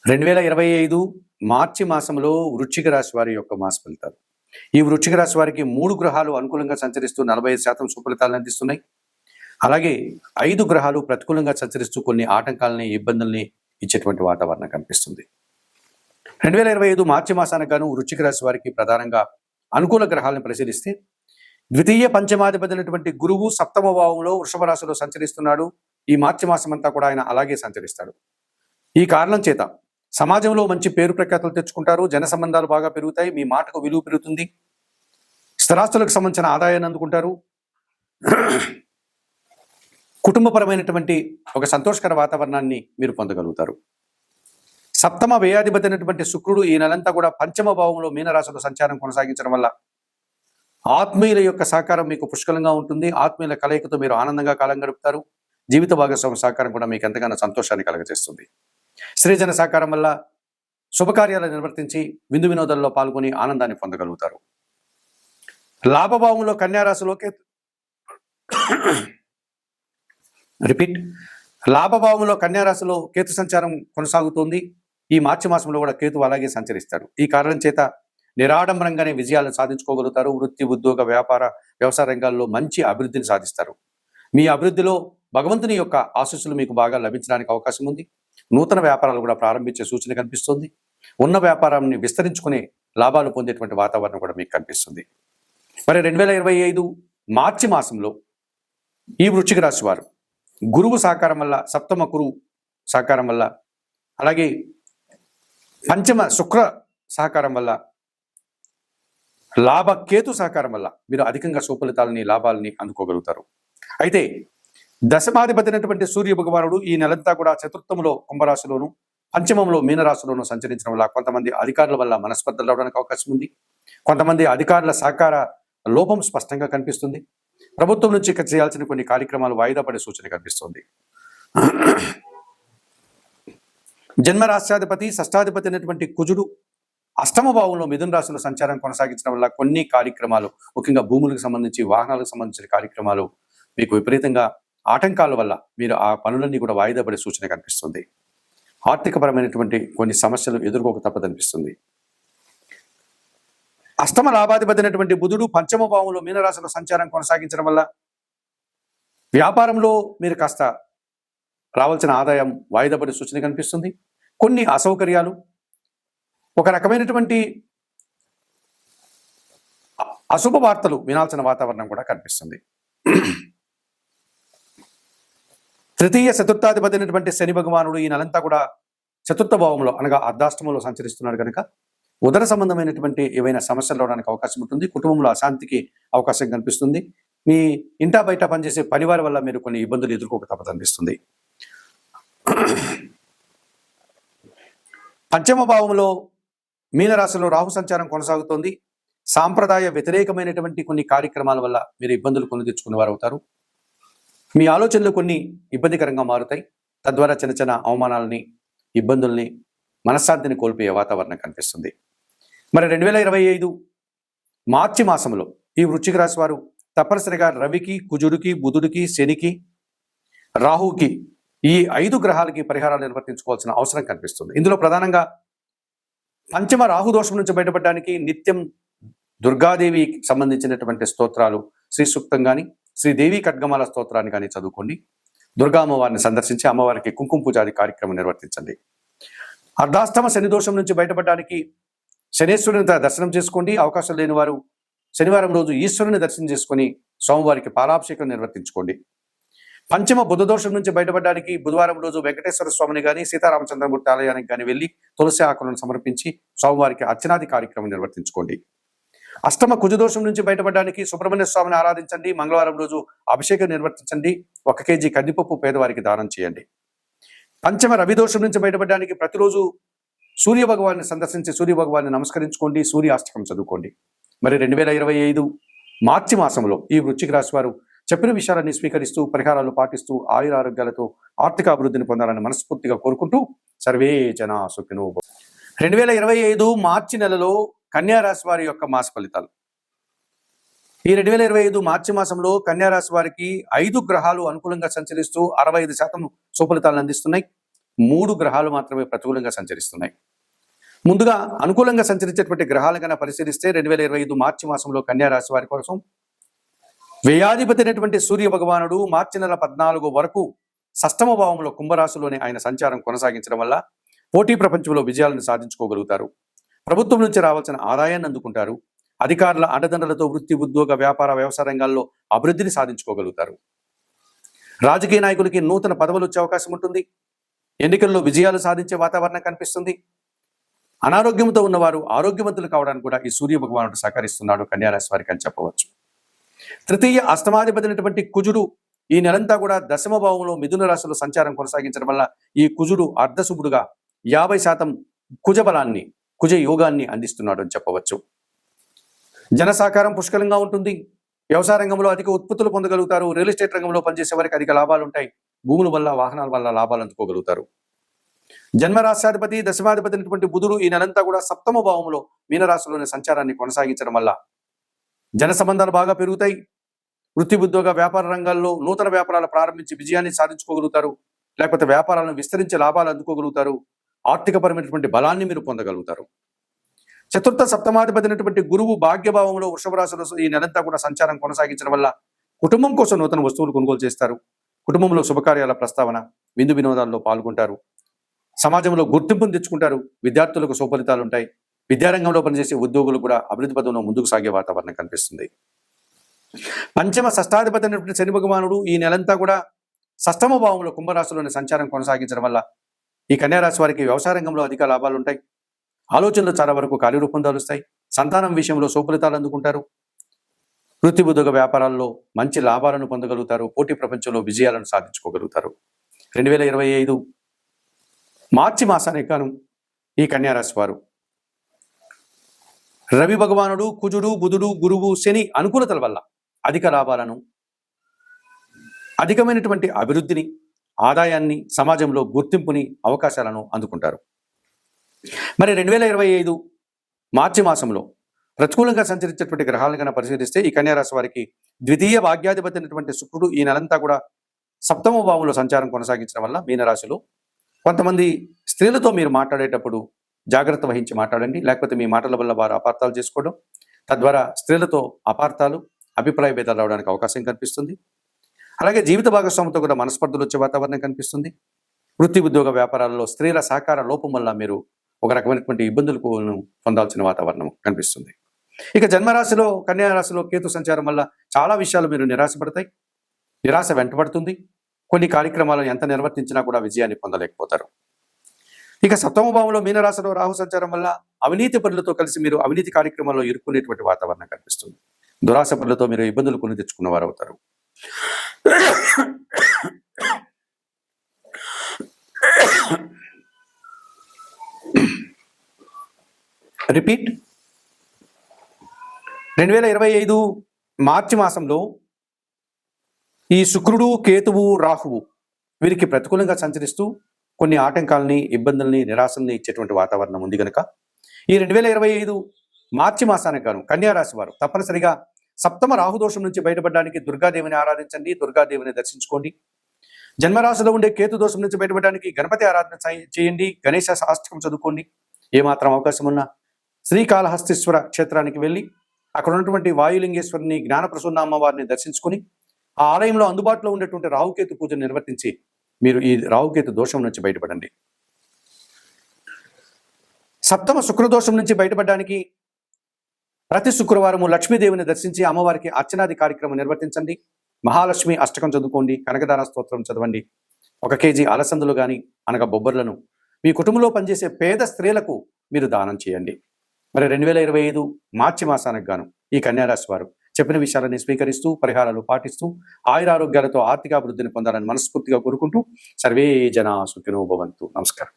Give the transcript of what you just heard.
2025 మార్చి మాసంలో వృశ్చిక రాశి వారి యొక్క మాస ఫలితాలు. ఈ వృశ్చిక రాశి వారికి 3 గ్రహాలు అనుకూలంగా సంచరిస్తూ 45% సుఫలితాలను అందిస్తున్నాయి. అలాగే 5 గ్రహాలు ప్రతికూలంగా సంచరిస్తూ కొన్ని ఆటంకాలని, ఇబ్బందుల్ని ఇచ్చేటువంటి వాతావరణం కనిపిస్తుంది. 2025 మార్చి మాసానికి గాను వృశ్చిక రాశి వారికి ప్రధానంగా అనుకూల గ్రహాలను పరిశీలిస్తే ద్వితీయ పంచమాధిపతి గురువు సప్తమ భావంలో వృషభ రాశిలో సంచరిస్తున్నాడు. ఈ మార్చి మాసం అంతా కూడా ఆయన అలాగే సంచరిస్తాడు. ఈ కారణం చేత సమాజంలో మంచి పేరు ప్రఖ్యాతులు తెచ్చుకుంటారు. జన సంబంధాలు బాగా పెరుగుతాయి. మీ మాటకు విలువ పెరుగుతుంది. స్థిరాస్తులకు సంబంధించిన ఆదాయాన్ని అందుకుంటారు. కుటుంబపరమైనటువంటి ఒక సంతోషకర వాతావరణాన్ని మీరు పొందగలుగుతారు. సప్తమ వ్యయాధిపతి అయినటువంటి శుక్రుడు ఈ నెలంతా కూడా పంచమ భావంలో మీనరాశిలో సంచారం కొనసాగించడం వల్ల ఆత్మీయుల యొక్క సహకారం మీకు పుష్కలంగా ఉంటుంది. ఆత్మీయుల కలయికతో మీరు ఆనందంగా కాలం గడుపుతారు. జీవిత భాగస్వామి సహకారం కూడా మీకు ఎంతగానో సంతోషాన్ని కలగజేస్తుంది. స్త్రీజన సహకారం వల్ల శుభకార్యాలు నిర్వర్తించి విందు వినోదాల్లో పాల్గొని ఆనందాన్ని పొందగలుగుతారు. లాభభావంలో కన్యారాశిలో లాభభావంలో కన్యారాశిలో కేతు సంచారం కొనసాగుతుంది. ఈ మార్చి మాసంలో కూడా కేతు అలాగే సంచరిస్తారు. ఈ కారణం చేత నిరాడంబరంగానే విజయాలను సాధించుకోగలుగుతారు. వృత్తి, ఉద్యోగ, వ్యాపార, వ్యవసాయ రంగాల్లో మంచి అభివృద్ధిని సాధిస్తారు. మీ అభివృద్ధిలో భగవంతుని యొక్క ఆశీస్సులు మీకు బాగా లభించడానికి అవకాశం ఉంది. నూతన వ్యాపారాలు కూడా ప్రారంభించే సూచన కనిపిస్తుంది. ఉన్న వ్యాపారాన్ని విస్తరించుకునే లాభాలు పొందేటువంటి వాతావరణం కూడా మీకు కనిపిస్తుంది. మరి 2025 మార్చి మాసంలో ఈ వృశ్చిక రాశి వారు గురువు సహకారం వల్ల, సప్తమ గురువు సహకారం వల్ల, అలాగే పంచమ శుక్ర సహకారం వల్ల, లాభ కేతు సహకారం వల్ల మీరు అధికంగా సుఫలితాలని, లాభాలని అందుకోగలుగుతారు. అయితే దశమాధిపతి అయినటువంటి సూర్య భగవానుడు ఈ నెలంతా కూడా చతుర్థంలో కుంభరాశిలోను, పంచమంలో మీనరాశిలోను సంచరించడం వల్ల కొంతమంది అధికారుల వల్ల మనస్పర్ధలు రావడానికి అవకాశం ఉంది. కొంతమంది అధికారుల సహకార లోపం స్పష్టంగా కనిపిస్తుంది. ప్రభుత్వం నుంచి చేయాల్సిన కొన్ని కార్యక్రమాలు వాయిదా పడే సూచన కనిపిస్తుంది. జన్మరాశ్యాధిపతి, షష్టాధిపతి అయినటువంటి కుజుడు అష్టమ భావంలో మిథున రాశిలో సంచారం కొనసాగించడం వల్ల కొన్ని కార్యక్రమాలు, ముఖ్యంగా భూములకు సంబంధించి, వాహనాలకు సంబంధించిన కార్యక్రమాలు మీకు విపరీతంగా ఆటంకాల వల్ల మీరు ఆ పనులన్నీ కూడా వాయిదా పడే సూచన కనిపిస్తుంది. ఆర్థికపరమైనటువంటి కొన్ని సమస్యలు ఎదుర్కోక తప్పదనిపిస్తుంది. అష్టమ లాభాధిపతి అయినటువంటి బుధుడు పంచమ భావంలో మీనరాశిలో సంచారం కొనసాగించడం వల్ల వ్యాపారంలో మీరు కాస్త రావాల్సిన ఆదాయం వాయిదా పడే సూచన కనిపిస్తుంది. కొన్ని అసౌకర్యాలు, ఒక రకమైనటువంటి అశుభ వార్తలు వినాల్సిన వాతావరణం కూడా కనిపిస్తుంది. తృతీయ చతుర్థాధిపతి అయినటువంటి శని భగవానుడు ఈ నెలంతా కూడా చతుర్థ భావంలో అనగా అర్ధాష్టమంలో సంచరిస్తున్నాడు కనుక ఉదర సంబంధమైనటువంటి ఏవైనా సమస్యలు రావడానికి అవకాశం ఉంటుంది. కుటుంబంలో అశాంతికి అవకాశం కనిపిస్తుంది. మీ ఇంటా బయట పనిచేసే పరివారం వల్ల మీరు కొన్ని ఇబ్బందులు ఎదుర్కోక తప్పదనిపిస్తుంది. పంచమ భావంలో మీనరాశిలో రాహు సంచారం కొనసాగుతోంది. సాంప్రదాయ వ్యతిరేకమైనటువంటి కొన్ని కార్యక్రమాల వల్ల మీరు ఇబ్బందులు కొని తెచ్చుకునే వారు అవుతారు. మీ ఆలోచనలు కొన్ని ఇబ్బందికరంగా మారుతాయి. తద్వారా చిన్న చిన్న అవమానాలని, ఇబ్బందుల్ని, మనశ్శాంతిని కోల్పోయే వాతావరణం కనిపిస్తుంది. మరి 2025 మార్చి మాసంలో ఈ వృశ్చిక రాశి వారు తప్పనిసరిగా రవికి, కుజుడికి, బుధుడికి, శనికి, రాహుకి, ఈ 5 గ్రహాలకి పరిహారాలు నిర్వర్తించుకోవాల్సిన అవసరం కనిపిస్తుంది. ఇందులో ప్రధానంగా పంచమ రాహుదోషం నుంచి బయటపడడానికి నిత్యం దుర్గాదేవికి సంబంధించినటువంటి స్తోత్రాలు, శ్రీ సూక్తం కానీ, శ్రీదేవి ఖడ్గమాల స్తోత్రాన్ని కానీ చదువుకోండి. దుర్గా అమ్మవారిని సందర్శించి అమ్మవారికి కుంకుమ పూజాది కార్యక్రమం నిర్వర్తించండి. అర్ధాష్టమ శని దోషం నుంచి బయటపడడానికి శనేశ్వరుని దర్శనం చేసుకోండి. అవకాశం లేని వారు శనివారం రోజు ఈశ్వరుని దర్శనం చేసుకొని సోమవారికి పాలాభిషేకం నిర్వర్తించుకోండి. పంచమ బుధ దోషం నుంచి బయటపడడానికి బుధవారం రోజు వెంకటేశ్వర స్వామిని కానీ, సీతారామచంద్రమూర్తి ఆలయానికి కానీ వెళ్ళి తులసి ఆకులను సమర్పించి సోమవారికి అర్చనాది కార్యక్రమం నిర్వర్తించుకోండి. అష్టమ కుజదోషం నుంచి బయటపడడానికి సుబ్రహ్మణ్య స్వామిని ఆరాధించండి. మంగళవారం రోజు అభిషేకం నిర్వర్తించండి. 1 కేజీ కందిపప్పు పేదవారికి దానం చేయండి. పంచమ రవిదోషం నుంచి బయటపడడానికి ప్రతిరోజు సూర్య భగవాన్ని సందర్శించి సూర్య భగవాన్ని నమస్కరించుకోండి. సూర్యాష్టకం చదువుకోండి. మరి 2025 మార్చి మాసంలో ఈ వృశ్చిక రాశి వారు చెప్పిన విషయాలన్నీ స్వీకరిస్తూ, పరిహారాలు పాటిస్తూ, ఆయురారోగ్యాలతో ఆర్థిక అభివృద్ధిని పొందాలని మనస్ఫూర్తిగా కోరుకుంటూ సర్వే జనా సుఖినో భవంతు. 2025 మార్చి నెలలో కన్యా రాశి వారి యొక్క మాస ఫలితాలు. ఈ 2025 మార్చి మాసంలో కన్యా రాశి వారికి 5 గ్రహాలు అనుకూలంగా సంచరిస్తూ 65% సుఫలితాలను అందిస్తున్నాయి. 3 గ్రహాలు మాత్రమే ప్రతికూలంగా సంచరిస్తున్నాయి. ముందుగా అనుకూలంగా సంచరించేటువంటి గ్రహాలను కన్నా పరిశీలిస్తే 2025 మార్చి మాసంలో కన్యా రాశి వారి కోసం వ్యయాధిపతి అయినటువంటి సూర్య భగవానుడు మార్చి నెల 14 వరకు షష్టమ భావంలో కుంభరాశిలోనే ఆయన సంచారం కొనసాగించడం వల్ల పోటీ ప్రపంచంలో విజయాలను సాధించుకోగలుగుతారు. ప్రభుత్వం నుంచి రావాల్సిన ఆదాయాన్ని అందుకుంటారు. అధికారుల అండదండలతో వృత్తి, ఉద్యోగ, వ్యాపార, వ్యవసాయ రంగాల్లో అభివృద్ధిని సాధించుకోగలుగుతారు. రాజకీయ నాయకులకి నూతన పదవులు వచ్చే అవకాశం ఉంటుంది. ఎన్నికల్లో విజయాలు సాధించే వాతావరణం కనిపిస్తుంది. అనారోగ్యంతో ఉన్నవారు ఆరోగ్యవంతులు కావడానికి కూడా ఈ సూర్య భగవానుడు సహకరిస్తున్నాడు కన్యారాశి వారికి అని చెప్పవచ్చు. తృతీయ అష్టమాధిపతి అయినటువంటి కుజుడు ఈ నెలంతా కూడా దశమ భావంలో మిథున రాశిలో సంచారం కొనసాగించడం వల్ల ఈ కుజుడు అర్ధశుభుడుగా 50% కుజ బలాన్ని, కుజ యోగాన్ని అందిస్తున్నాడు అని చెప్పవచ్చు. జన సహకారం పుష్కలంగా ఉంటుంది. వ్యవసాయ రంగంలో అధిక ఉత్పత్తులు పొందగలుగుతారు. రియల్ ఎస్టేట్ రంగంలో పనిచేసే వారికి అధిక లాభాలు ఉంటాయి. భూముల వల్ల, వాహనాల వల్ల లాభాలు అందుకోగలుగుతారు. జన్మరాశ్యాధిపతి దశమాధిపతి అయినటువంటి బుధుడు ఈ నెలంతా కూడా సప్తమ భావంలో మీనరాశిలోని సంచారాన్ని కొనసాగించడం వల్ల జన సంబంధాలు బాగా పెరుగుతాయి. వృత్తి, ఉద్యోగ, వ్యాపార రంగాల్లో నూతన వ్యాపారాలు ప్రారంభించి విజయాన్ని సాధించుకోగలుగుతారు. లేకపోతే వ్యాపారాలను విస్తరించి లాభాలు అందుకోగలుగుతారు. ఆర్థికపరమైనటువంటి బలాన్ని మీరు పొందగలుగుతారు. చతుర్థ సప్తమాధిపతి అయినటువంటి గురువు భాగ్యభావంలో వృషభ రాశిలో ఈ నెలంతా కూడా సంచారం కొనసాగించడం వల్ల కుటుంబం కోసం నూతన వస్తువులు కొనుగోలు చేస్తారు. కుటుంబంలో శుభకార్యాల ప్రస్తావన, విందు వినోదాల్లో పాల్గొంటారు. సమాజంలో గుర్తింపును తెచ్చుకుంటారు. విద్యార్థులకు సుఫలితాలు ఉంటాయి. విద్యారంగంలో పనిచేసే ఉద్యోగులు కూడా అభివృద్ధి పదంలో ముందుకు సాగే వాతావరణం కనిపిస్తుంది. పంచమ షష్టాధిపతి అయినటువంటి శని భగవానుడు ఈ నెలంతా కూడా షష్టమ భావంలో కుంభరాశిలోని సంచారం కొనసాగించడం వల్ల ఈ కన్యారాశి వారికి వ్యవసాయ రంగంలో అధిక లాభాలు ఉంటాయి. ఆలోచనలు చాలా వరకు కార్యరూపం దాలుస్తాయి. సంతానం విషయంలో సుఫలితాలు అందుకుంటారు. వృత్తి, ఉద్యోగ, వ్యాపారాల్లో మంచి లాభాలను పొందగలుగుతారు. పోటీ ప్రపంచంలో విజయాలను సాధించుకోగలుగుతారు. 2025 మార్చి మాసానికి గాను ఈ కన్యారాశి వారు రవి భగవానుడు, కుజుడు, బుధుడు, గురువు, శని అనుకూలతల వల్ల అధిక లాభాలను, అధికమైనటువంటి అభివృద్ధిని, ఆదాయాన్ని, సమాజంలో గుర్తింపుని, అవకాశాలను అందుకుంటారు. మరి 2025 మార్చి మాసంలో ప్రతికూలంగా సంచరించేటువంటి గ్రహాలను కన్నా పరిశీలిస్తే ఈ కన్యారాశి వారికి ద్వితీయ భాగ్యాధిపతి అయినటువంటి శుక్రుడు ఈ నెలంతా కూడా సప్తమ భావంలో సంచారం కొనసాగించడం వల్ల మీనరాశిలో కొంతమంది స్త్రీలతో మీరు మాట్లాడేటప్పుడు జాగ్రత్త వహించి మాట్లాడండి. లేకపోతే మీ మాటల వల్ల వారు అపార్థాలు చేసుకోవడం, తద్వారా స్త్రీలతో అపార్థాలు, అభిప్రాయ భేదాలు రావడానికి అవకాశం కనిపిస్తుంది. అలాగే జీవిత భాగస్వామితో కూడా మనస్పర్ధలు వచ్చే వాతావరణం కనిపిస్తుంది. వృత్తి, ఉద్యోగ, వ్యాపారాల్లో స్త్రీల సహకార లోపం వల్ల మీరు ఒక రకమైనటువంటి ఇబ్బందులకు పొందాల్సిన వాతావరణం కనిపిస్తుంది. ఇక జన్మరాశిలో కన్యారాశిలో కేతు సంచారం వల్ల చాలా విషయాలు మీరు నిరాశపడతాయి. నిరాశ వెంటబడుతుంది. కొన్ని కార్యక్రమాలను ఎంత నిర్వర్తించినా కూడా విజయాన్ని పొందలేకపోతారు. ఇక సప్తమ భావంలో మీనరాశిలో రాహు సంచారం వల్ల అవినీతి పనులతో కలిసి మీరు అవినీతి కార్యక్రమాల్లో ఇరుక్కునేటువంటి వాతావరణం కనిపిస్తుంది. దురాశ పనులతో మీరు ఇబ్బందులు కొని తెచ్చుకున్న వారు అవుతారు. రిపీట్ 2025 మార్చి మాసంలో ఈ శుక్రుడు, కేతువు, రాహువు వీరికి ప్రతికూలంగా సంచరిస్తూ కొన్ని ఆటంకాలని, ఇబ్బందుల్ని, నిరాశల్ని ఇచ్చేటువంటి వాతావరణం ఉంది కనుక ఈ 2025 మార్చి మాసానికి గాను కన్యారాశి వారు తప్పనిసరిగా సప్తమ రాహుదోషం నుంచి బయటపడడానికి దుర్గాదేవిని ఆరాధించండి. దుర్గాదేవిని దర్శించుకోండి. జన్మరాశిలో ఉండే కేతు దోషం నుంచి బయటపడడానికి గణపతి ఆరాధన చేయండి. గణేశ అష్టకం చదువుకోండి. ఏమాత్రం అవకాశం ఉన్నా శ్రీకాళహస్తీశ్వర క్షేత్రానికి వెళ్ళి అక్కడ ఉన్నటువంటి వాయులింగేశ్వరిని, జ్ఞానప్రసూన్న అమ్మవారిని దర్శించుకుని ఆ ఆలయంలో అందుబాటులో ఉండేటువంటి రాహుకేతు పూజను నిర్వర్తించి మీరు ఈ రాహుకేతు దోషం నుంచి బయటపడండి. సప్తమ శుక్రదోషం నుంచి బయటపడడానికి ప్రతి శుక్రవారము లక్ష్మీదేవిని దర్శించి అమ్మవారికి అర్చనాది కార్యక్రమం నిర్వర్తించండి. మహాలక్ష్మి అష్టకం చదువుకోండి. కనకదార స్తోత్రం చదవండి. 1 కేజీ అలసందులు కానీ అనగా బొబ్బర్లను మీ కుటుంబంలో పనిచేసే పేద స్త్రీలకు మీరు దానం చేయండి. మరి 2025 మార్చి మాసానికి గాను ఈ కన్యారాశి వారు చెప్పిన విషయాలని స్వీకరిస్తూ పరిహారాలు పాటిస్తూ ఆయురారోగ్యాలతో ఆర్థికాభివృద్ధిని పొందాలని మనస్ఫూర్తిగా కోరుకుంటూ సర్వే జనా సుఖినో భవంతు. నమస్కారం.